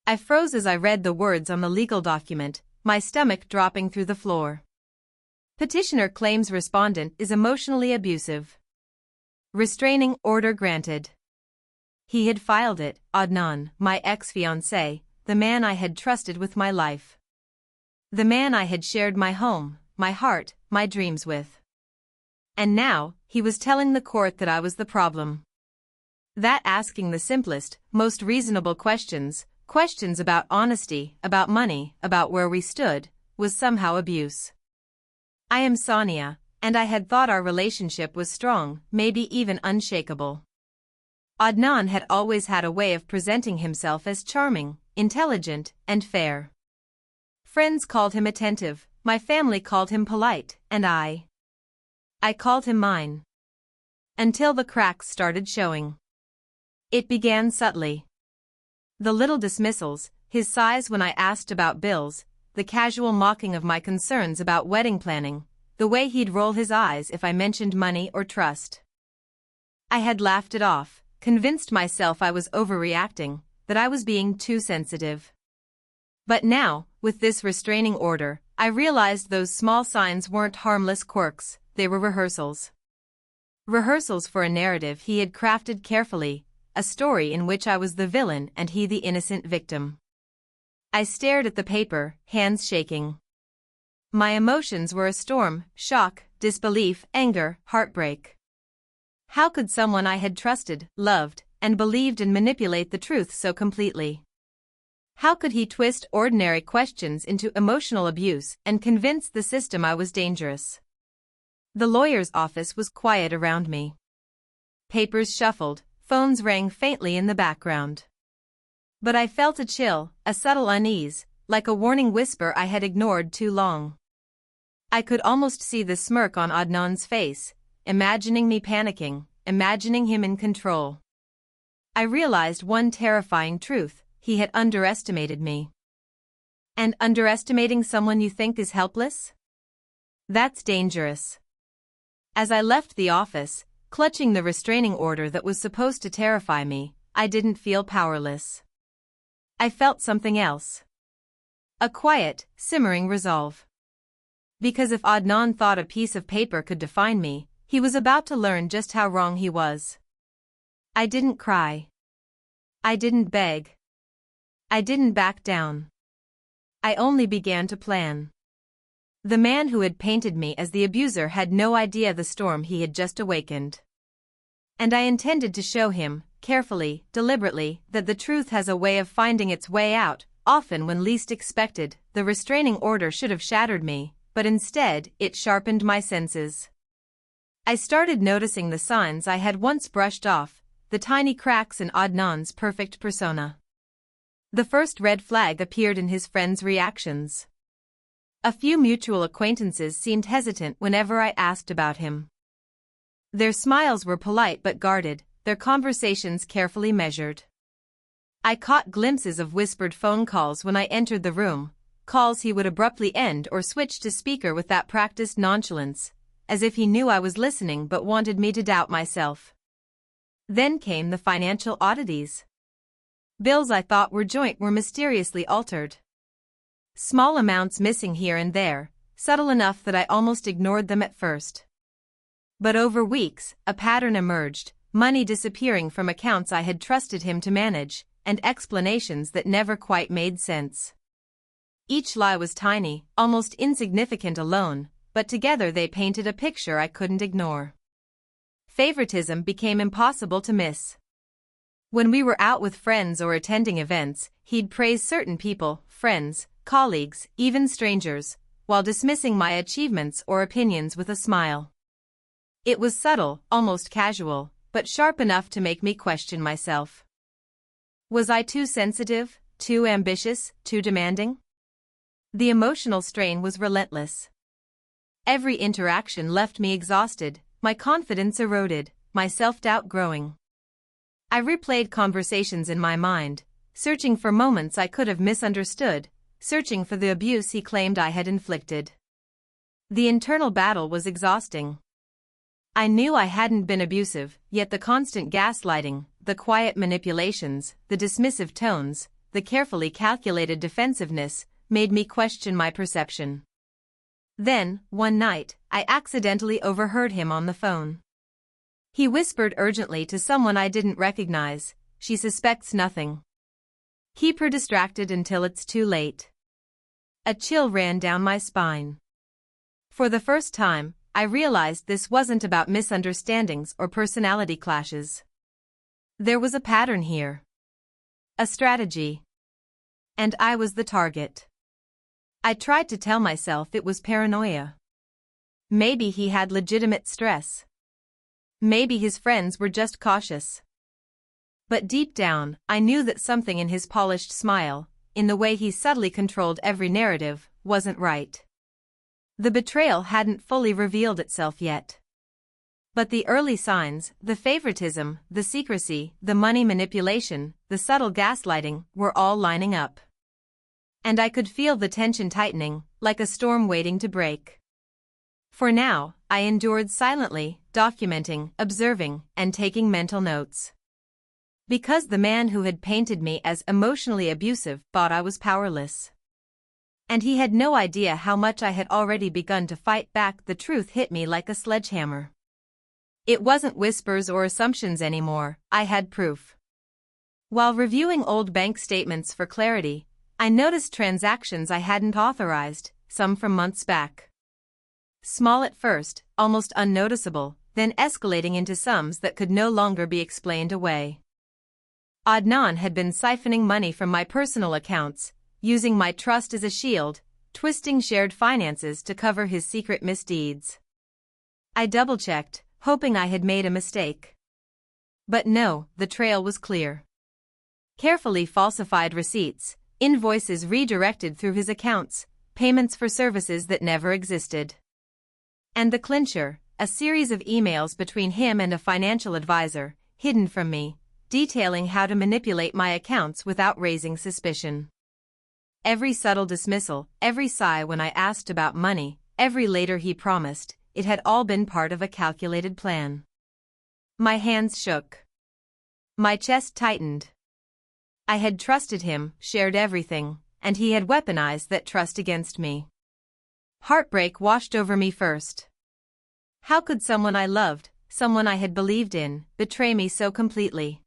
I froze as I read the words on the legal document, my stomach dropping through the floor. Petitioner claims respondent is emotionally abusive. Restraining order granted. He had filed it, Adnan, my ex-fiancé, the man I had trusted with my life. The man I had shared my home, my heart, my dreams with. And now, he was telling the court that I was the problem. That asking the simplest, most reasonable questions about honesty, about money, about where we stood, was somehow abuse. I am Sonia, and I had thought our relationship was strong, maybe even unshakable. Adnan had always had a way of presenting himself as charming, intelligent, and fair. Friends called him attentive, my family called him polite, and I called him mine. Until the cracks started showing. It began subtly. The little dismissals, his sighs when I asked about bills, the casual mocking of my concerns about wedding planning, the way he'd roll his eyes if I mentioned money or trust. I had laughed it off, convinced myself I was overreacting, that I was being too sensitive. But now, with this restraining order, I realized those small signs weren't harmless quirks, they were rehearsals. Rehearsals for a narrative he had crafted carefully, a story in which I was the villain and he the innocent victim. I stared at the paper, hands shaking. My emotions were a storm: shock, disbelief, anger, heartbreak. How could someone I had trusted, loved, and believed in manipulate the truth so completely? How could he twist ordinary questions into emotional abuse and convince the system I was dangerous? The lawyer's office was quiet around me. Papers shuffled, phones rang faintly in the background. But I felt a chill, a subtle unease, like a warning whisper I had ignored too long. I could almost see the smirk on Adnan's face, imagining me panicking, imagining him in control. I realized one terrifying truth: he had underestimated me. And underestimating someone you think is helpless? That's dangerous. As I left the office, clutching the restraining order that was supposed to terrify me, I didn't feel powerless. I felt something else. A quiet, simmering resolve. Because if Adnan thought a piece of paper could define me, he was about to learn just how wrong he was. I didn't cry. I didn't beg. I didn't back down. I only began to plan. The man who had painted me as the abuser had no idea the storm he had just awakened. And I intended to show him, carefully, deliberately, that the truth has a way of finding its way out, often when least expected. The restraining order should have shattered me, but instead, it sharpened my senses. I started noticing the signs I had once brushed off, the tiny cracks in Adnan's perfect persona. The first red flag appeared in his friends' reactions. A few mutual acquaintances seemed hesitant whenever I asked about him. Their smiles were polite but guarded, their conversations carefully measured. I caught glimpses of whispered phone calls when I entered the room, calls he would abruptly end or switch to speaker with that practiced nonchalance, as if he knew I was listening but wanted me to doubt myself. Then came the financial oddities. Bills I thought were joint were mysteriously altered. Small amounts missing here and there, subtle enough that I almost ignored them at first. But over weeks, a pattern emerged, money disappearing from accounts I had trusted him to manage, and explanations that never quite made sense. Each lie was tiny, almost insignificant alone, but together they painted a picture I couldn't ignore. Favoritism became impossible to miss. When we were out with friends or attending events, he'd praise certain people, friends, colleagues, even strangers, while dismissing my achievements or opinions with a smile. It was subtle, almost casual, but sharp enough to make me question myself. Was I too sensitive, too ambitious, too demanding? The emotional strain was relentless. Every interaction left me exhausted, my confidence eroded, my self-doubt growing. I replayed conversations in my mind, searching for moments I could have misunderstood, searching for the abuse he claimed I had inflicted. The internal battle was exhausting. I knew I hadn't been abusive, yet the constant gaslighting, the quiet manipulations, the dismissive tones, the carefully calculated defensiveness, made me question my perception. Then, one night, I accidentally overheard him on the phone. He whispered urgently to someone I didn't recognize, "She suspects nothing. Keep her distracted until it's too late." A chill ran down my spine. For the first time, I realized this wasn't about misunderstandings or personality clashes. There was a pattern here. A strategy. And I was the target. I tried to tell myself it was paranoia. Maybe he had legitimate stress. Maybe his friends were just cautious. But deep down, I knew that something in his polished smile, in the way he subtly controlled every narrative, wasn't right. The betrayal hadn't fully revealed itself yet. But the early signs, the favoritism, the secrecy, the money manipulation, the subtle gaslighting, were all lining up. And I could feel the tension tightening, like a storm waiting to break. For now, I endured silently, documenting, observing, and taking mental notes. Because the man who had painted me as emotionally abusive thought I was powerless. And he had no idea how much I had already begun to fight back. The truth hit me like a sledgehammer. It wasn't whispers or assumptions anymore, I had proof. While reviewing old bank statements for clarity, I noticed transactions I hadn't authorized, some from months back. Small at first, almost unnoticeable, then escalating into sums that could no longer be explained away. Adnan had been siphoning money from my personal accounts, using my trust as a shield, twisting shared finances to cover his secret misdeeds. I double-checked, hoping I had made a mistake. But no, the trail was clear. Carefully falsified receipts, invoices redirected through his accounts, payments for services that never existed. And the clincher, a series of emails between him and a financial advisor, hidden from me, detailing how to manipulate my accounts without raising suspicion. Every subtle dismissal, every sigh when I asked about money, every later he promised, it had all been part of a calculated plan. My hands shook. My chest tightened. I had trusted him, shared everything, and he had weaponized that trust against me. Heartbreak washed over me first. How could someone I loved, someone I had believed in, betray me so completely?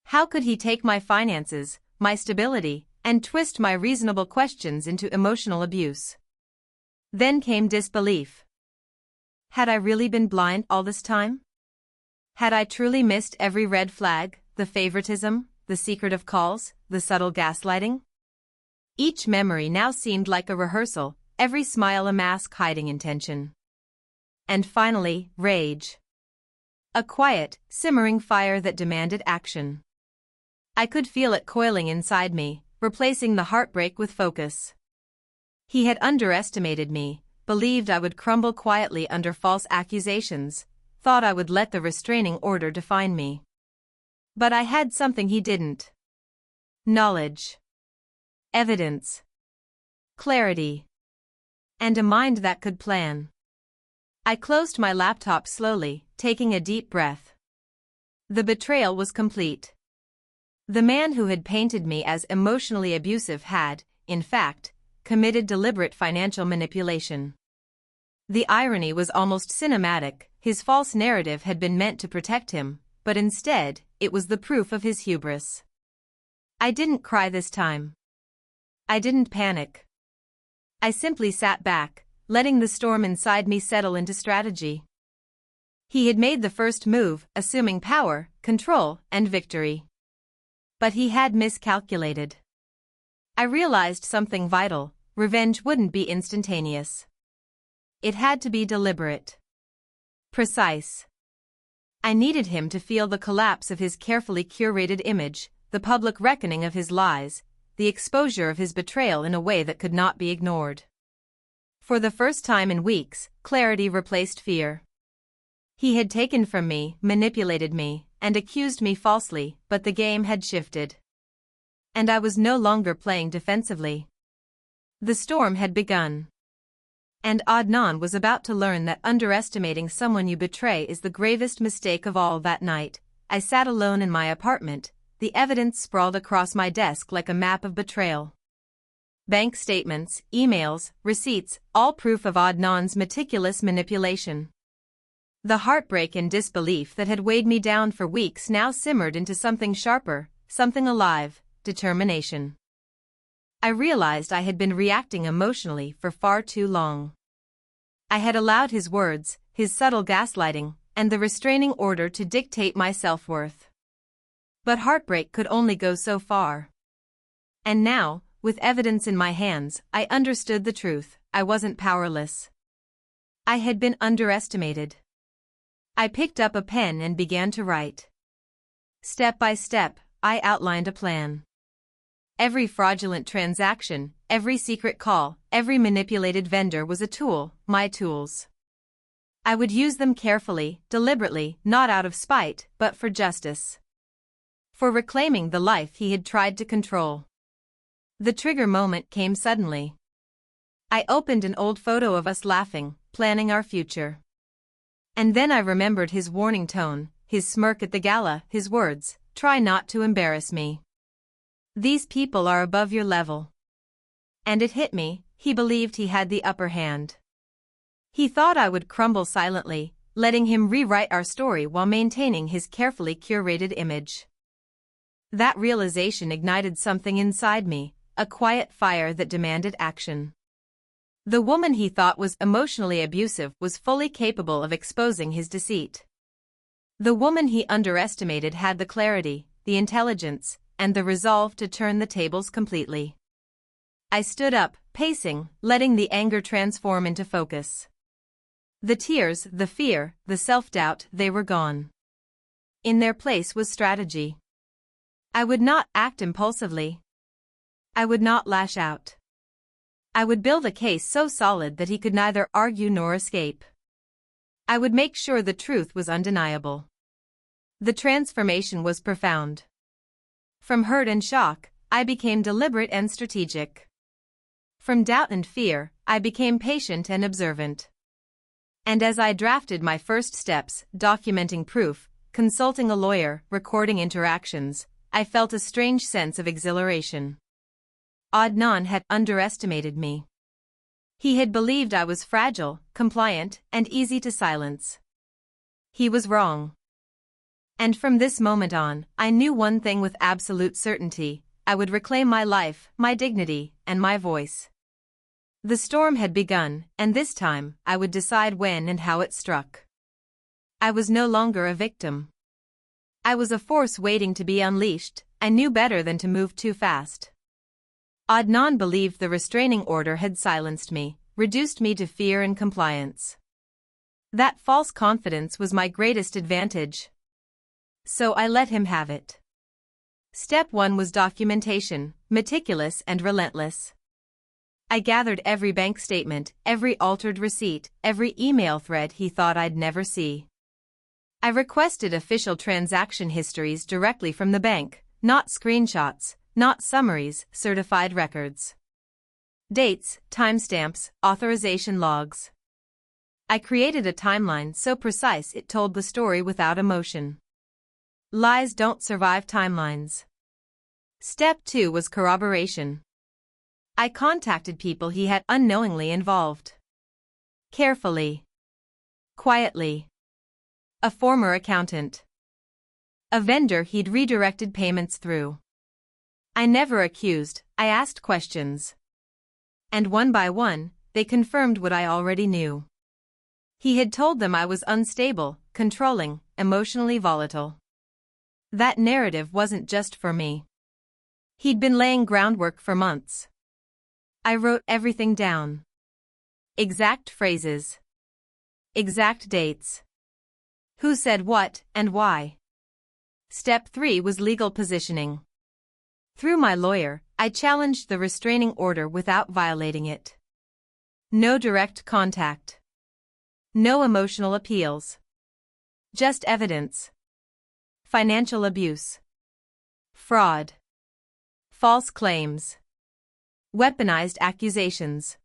How could he take my finances, my stability, and twist my reasonable questions into emotional abuse? Then came disbelief. Had I really been blind all this time? Had I truly missed every red flag, the favoritism, the secretive calls, the subtle gaslighting? Each memory now seemed like a rehearsal, every smile a mask hiding intention. And finally, rage. A quiet, simmering fire that demanded action. I could feel it coiling inside me, replacing the heartbreak with focus. He had underestimated me, believed I would crumble quietly under false accusations, thought I would let the restraining order define me. But I had something he didn't. Knowledge. Evidence. Clarity. And a mind that could plan. I closed my laptop slowly, taking a deep breath. The betrayal was complete. The man who had painted me as emotionally abusive had, in fact, committed deliberate financial manipulation. The irony was almost cinematic. His false narrative had been meant to protect him, but instead, it was the proof of his hubris. I didn't cry this time. I didn't panic. I simply sat back, letting the storm inside me settle into strategy. He had made the first move, assuming power, control, and victory. But he had miscalculated. I realized something vital: revenge wouldn't be instantaneous. It had to be deliberate. Precise. I needed him to feel the collapse of his carefully curated image, the public reckoning of his lies, the exposure of his betrayal in a way that could not be ignored. For the first time in weeks, clarity replaced fear. He had taken from me, manipulated me, and accused me falsely, but the game had shifted. And I was no longer playing defensively. The storm had begun. And Adnan was about to learn that underestimating someone you betray is the gravest mistake of all. That night, I sat alone in my apartment, the evidence sprawled across my desk like a map of betrayal. Bank statements, emails, receipts, all proof of Adnan's meticulous manipulation. The heartbreak and disbelief that had weighed me down for weeks now simmered into something sharper, something alive: determination. I realized I had been reacting emotionally for far too long. I had allowed his words, his subtle gaslighting, and the restraining order to dictate my self-worth. But heartbreak could only go so far. And now, with evidence in my hands, I understood the truth: I wasn't powerless. I had been underestimated. I picked up a pen and began to write. Step by step, I outlined a plan. Every fraudulent transaction, every secret call, every manipulated vendor was a tool, my tools. I would use them carefully, deliberately, not out of spite, but for justice. For reclaiming the life he had tried to control. The trigger moment came suddenly. I opened an old photo of us laughing, planning our future. And then I remembered his warning tone, his smirk at the gala, his words: "Try not to embarrass me. These people are above your level." And it hit me: he believed he had the upper hand. He thought I would crumble silently, letting him rewrite our story while maintaining his carefully curated image. That realization ignited something inside me, a quiet fire that demanded action. The woman he thought was emotionally abusive was fully capable of exposing his deceit. The woman he underestimated had the clarity, the intelligence, and the resolve to turn the tables completely. I stood up, pacing, letting the anger transform into focus. The tears, the fear, the self-doubt, they were gone. In their place was strategy. I would not act impulsively. I would not lash out. I would build a case so solid that he could neither argue nor escape. I would make sure the truth was undeniable. The transformation was profound. From hurt and shock, I became deliberate and strategic. From doubt and fear, I became patient and observant. And as I drafted my first steps, documenting proof, consulting a lawyer, recording interactions, I felt a strange sense of exhilaration. Adnan had underestimated me. He had believed I was fragile, compliant, and easy to silence. He was wrong. And from this moment on, I knew one thing with absolute certainty: I would reclaim my life, my dignity, and my voice. The storm had begun, and this time, I would decide when and how it struck. I was no longer a victim. I was a force waiting to be unleashed. I knew better than to move too fast. Adnan believed the restraining order had silenced me, reduced me to fear and compliance. That false confidence was my greatest advantage. So I let him have it. Step 1 was documentation, meticulous and relentless. I gathered every bank statement, every altered receipt, every email thread he thought I'd never see. I requested official transaction histories directly from the bank, not screenshots, not summaries, certified records. Dates, timestamps, authorization logs. I created a timeline so precise it told the story without emotion. Lies don't survive timelines. Step 2 was corroboration. I contacted people he had unknowingly involved. Carefully. Quietly. A former accountant. A vendor he'd redirected payments through. I never accused, I asked questions. And one by one, they confirmed what I already knew. He had told them I was unstable, controlling, emotionally volatile. That narrative wasn't just for me. He'd been laying groundwork for months. I wrote everything down. Exact phrases. Exact dates. Who said what and why. Step 3 was legal positioning. Through my lawyer, I challenged the restraining order without violating it. No direct contact. No emotional appeals. Just evidence. Financial abuse. Fraud. False claims. Weaponized accusations.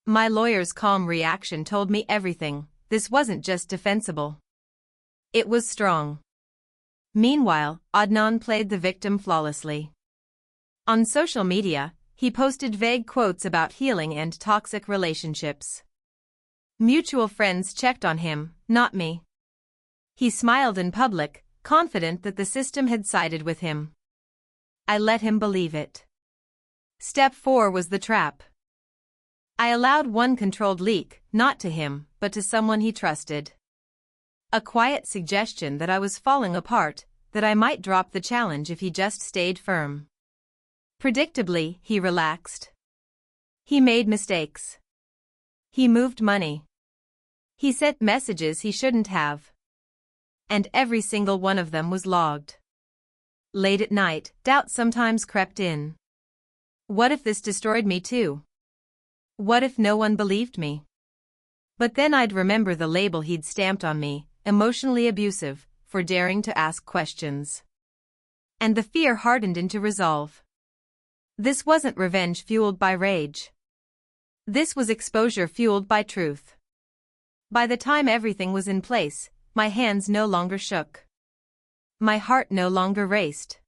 My lawyer's calm reaction told me everything. This wasn't just defensible. It was strong. Meanwhile, Adnan played the victim flawlessly. On social media, he posted vague quotes about healing and toxic relationships. Mutual friends checked on him, not me. He smiled in public, confident that the system had sided with him. I let him believe it. Step 4 was the trap. I allowed one controlled leak, not to him, but to someone he trusted. A quiet suggestion that I was falling apart, that I might drop the challenge if he just stayed firm. Predictably, he relaxed. He made mistakes. He moved money. He sent messages he shouldn't have. And every single one of them was logged. Late at night, doubt sometimes crept in. What if this destroyed me too? What if no one believed me? But then I'd remember the label he'd stamped on me, emotionally abusive, for daring to ask questions. And the fear hardened into resolve. This wasn't revenge fueled by rage. This was exposure fueled by truth. By the time everything was in place, my hands no longer shook. My heart no longer raced.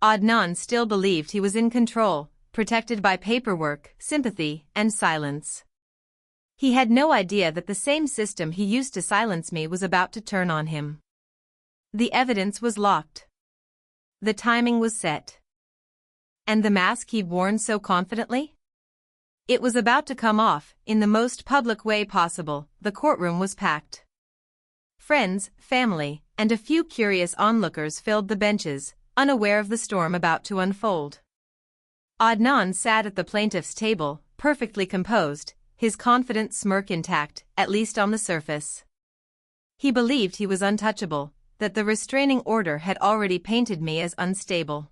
Adnan still believed he was in control, protected by paperwork, sympathy, and silence. He had no idea that the same system he used to silence me was about to turn on him. The evidence was locked. The timing was set. And the mask he'd worn so confidently? It was about to come off, in the most public way possible. The courtroom was packed. Friends, family, and a few curious onlookers filled the benches, unaware of the storm about to unfold. Adnan sat at the plaintiff's table, perfectly composed, his confident smirk intact, at least on the surface. He believed he was untouchable, that the restraining order had already painted me as unstable.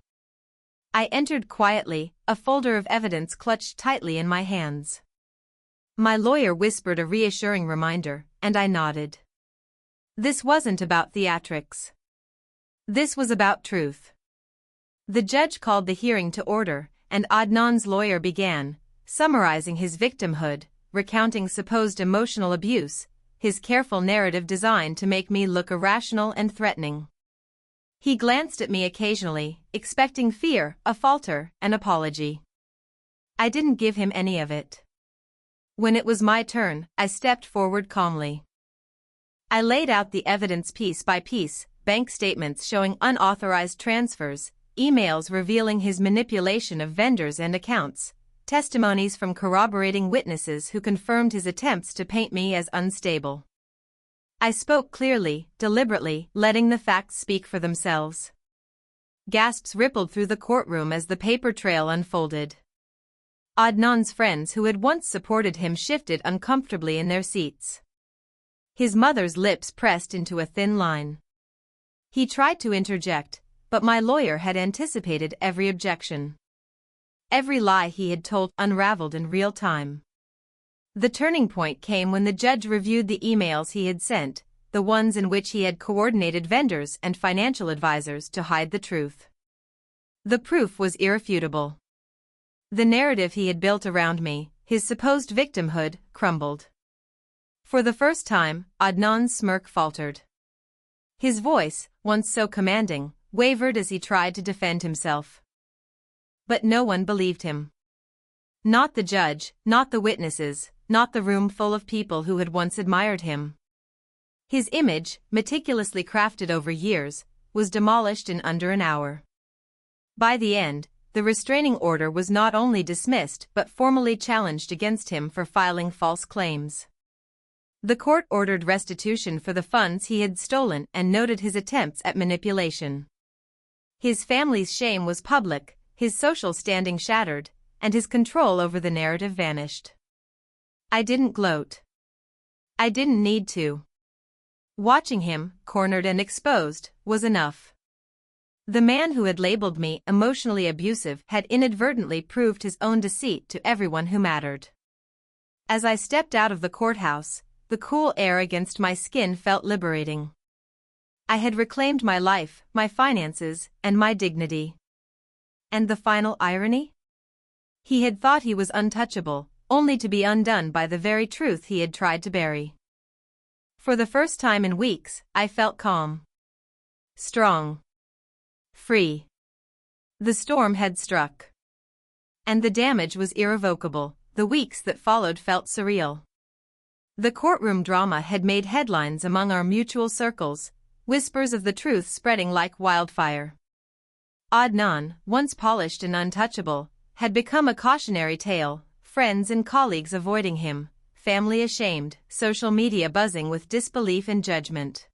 I entered quietly, a folder of evidence clutched tightly in my hands. My lawyer whispered a reassuring reminder, and I nodded. This wasn't about theatrics. This was about truth. The judge called the hearing to order, and Adnan's lawyer began, summarizing his victimhood, recounting supposed emotional abuse, his careful narrative designed to make me look irrational and threatening. He glanced at me occasionally, expecting fear, a falter, an apology. I didn't give him any of it. When it was my turn, I stepped forward calmly. I laid out the evidence piece by piece, bank statements showing unauthorized transfers, emails revealing his manipulation of vendors and accounts, testimonies from corroborating witnesses who confirmed his attempts to paint me as unstable. I spoke clearly, deliberately, letting the facts speak for themselves. Gasps rippled through the courtroom as the paper trail unfolded. Adnan's friends who had once supported him shifted uncomfortably in their seats. His mother's lips pressed into a thin line. He tried to interject, but my lawyer had anticipated every objection. Every lie he had told unraveled in real time. The turning point came when the judge reviewed the emails he had sent, the ones in which he had coordinated vendors and financial advisors to hide the truth. The proof was irrefutable. The narrative he had built around me, his supposed victimhood, crumbled. For the first time, Adnan's smirk faltered. His voice, once so commanding, wavered as he tried to defend himself. But no one believed him. Not the judge, not the witnesses, not the room full of people who had once admired him. His image, meticulously crafted over years, was demolished in under an hour. By the end, the restraining order was not only dismissed but formally challenged against him for filing false claims. The court ordered restitution for the funds he had stolen and noted his attempts at manipulation. His family's shame was public, his social standing shattered, and his control over the narrative vanished. I didn't gloat. I didn't need to. Watching him, cornered and exposed, was enough. The man who had labeled me emotionally abusive had inadvertently proved his own deceit to everyone who mattered. As I stepped out of the courthouse, the cool air against my skin felt liberating. I had reclaimed my life, my finances, and my dignity. And the final irony? He had thought he was untouchable, only to be undone by the very truth he had tried to bury. For the first time in weeks, I felt calm. strong, free. The storm had struck. And the damage was irrevocable. The weeks that followed felt surreal. The courtroom drama had made headlines among our mutual circles, whispers of the truth spreading like wildfire. Adnan, once polished and untouchable, had become a cautionary tale, friends and colleagues avoiding him, family ashamed, social media buzzing with disbelief and judgment.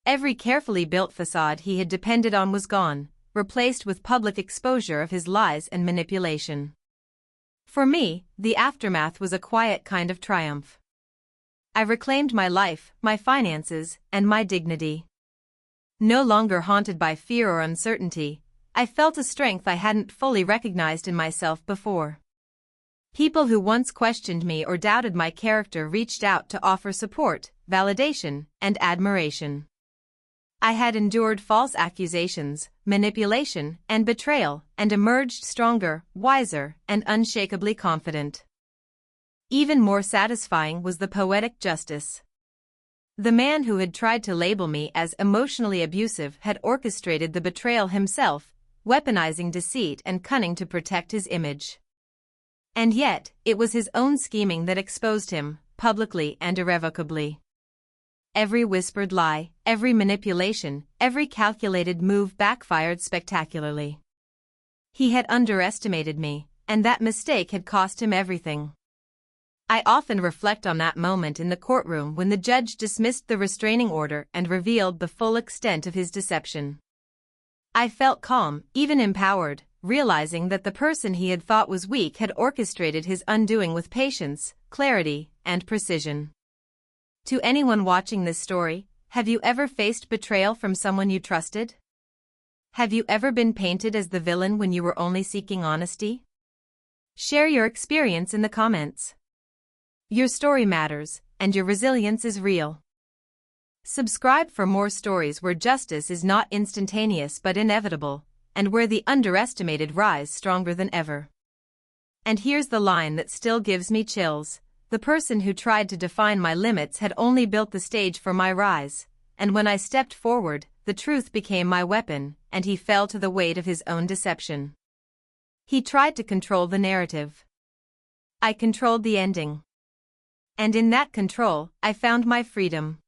Every carefully built facade he had depended on was gone, replaced with public exposure of his lies and manipulation. For me, the aftermath was a quiet kind of triumph. I reclaimed my life, my finances, and my dignity. No longer haunted by fear or uncertainty, I felt a strength I hadn't fully recognized in myself before. People who once questioned me or doubted my character reached out to offer support, validation, and admiration. I had endured false accusations, manipulation, and betrayal, and emerged stronger, wiser, and unshakably confident. Even more satisfying was the poetic justice. The man who had tried to label me as emotionally abusive had orchestrated the betrayal himself, weaponizing deceit and cunning to protect his image. And yet, it was his own scheming that exposed him, publicly and irrevocably. Every whispered lie, every manipulation, every calculated move backfired spectacularly. He had underestimated me, and that mistake had cost him everything. I often reflect on that moment in the courtroom when the judge dismissed the restraining order and revealed the full extent of his deception. I felt calm, even empowered, realizing that the person he had thought was weak had orchestrated his undoing with patience, clarity, and precision. To anyone watching this story, have you ever faced betrayal from someone you trusted? Have you ever been painted as the villain when you were only seeking honesty? Share your experience in the comments. Your story matters, and your resilience is real. Subscribe for more stories where justice is not instantaneous but inevitable, and where the underestimated rise stronger than ever. And here's the line that still gives me chills. The person who tried to define my limits had only built the stage for my rise, and when I stepped forward, the truth became my weapon, and he fell to the weight of his own deception. He tried to control the narrative. I controlled the ending. And in that control, I found my freedom.